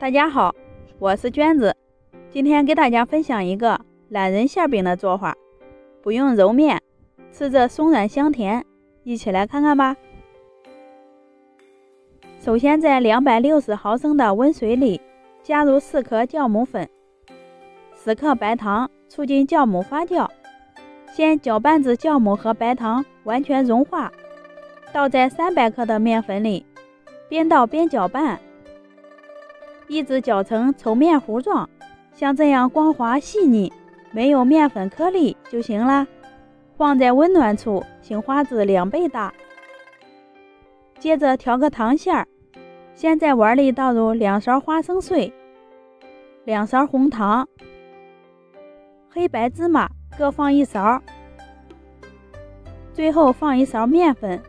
大家好，我是娟子，今天给大家分享一个懒人馅饼的做法，不用揉面，吃着松软香甜，一起来看看吧。首先在260毫升的温水里加入4克酵母粉、10克白糖，促进酵母发酵。先搅拌至酵母和白糖完全融化，倒在300克的面粉里，边倒边搅拌，一直搅成稠面糊状，像这样光滑细腻，没有面粉颗粒就行了。放在温暖处，醒花至2倍大。接着调个糖馅儿，先在碗里倒入2勺花生碎、2勺红糖、黑白芝麻各放1勺，最后放1勺面粉，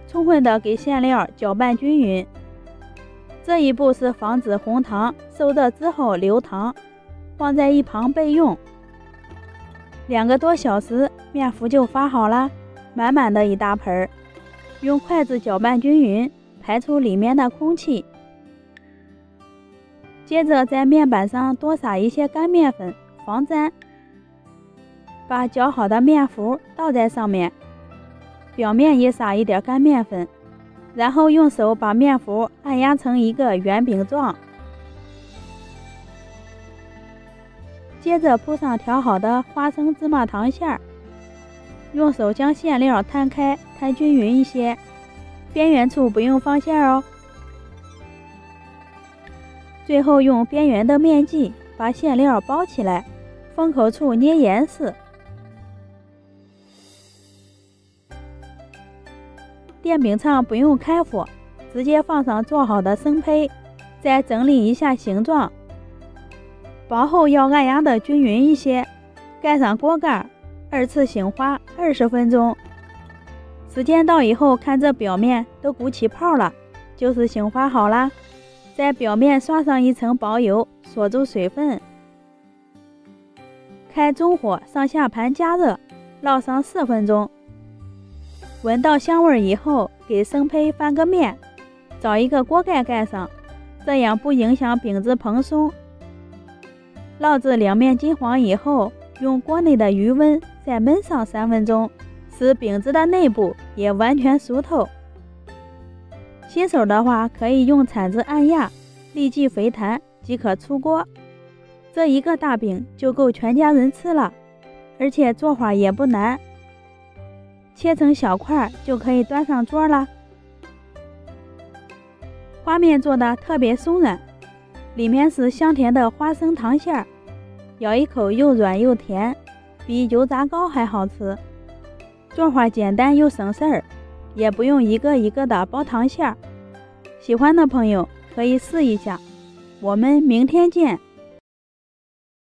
充分的给馅料搅拌均匀。这一步是防止红糖受热之后流糖，放在一旁备用。2个多小时，面糊就发好了，满满的一大盆。用筷子搅拌均匀，排出里面的空气。接着在面板上多撒一些干面粉，防粘。把搅好的面糊倒在上面，表面也撒一点干面粉，然后用手把面糊按压成一个圆饼状。接着铺上调好的花生芝麻糖馅儿，用手将馅料摊开，摊均匀一些，边缘处不用放馅哦。最后用边缘的面剂把馅料包起来，封口处捏严实。电饼上不用开火，直接放上做好的生胚，再整理一下形状，薄后要按压的均匀一些，盖上锅盖，2次醒花20分钟。时间到以后，看这表面都鼓起泡了，就是醒花好啦。在表面刷上一层薄油，锁住水分。开中火上下盘加热，烙上4分钟。闻到香味以后，给生胚翻个面，找一个锅盖盖上，这样不影响饼子蓬松。烙至两面金黄以后，用锅内的余温再焖上3分钟，使饼子的内部也完全熟透。新手的话，可以用铲子按压，立即回弹即可出锅。这一个大饼就够全家人吃了，而且做法也不难。切成小块就可以端上桌了。花面做的特别松软，里面是香甜的花生糖馅儿，咬一口又软又甜，比油炸糕还好吃。做法简单又省事儿，也不用一个一个的包糖馅儿。喜欢的朋友可以试一下。我们明天见。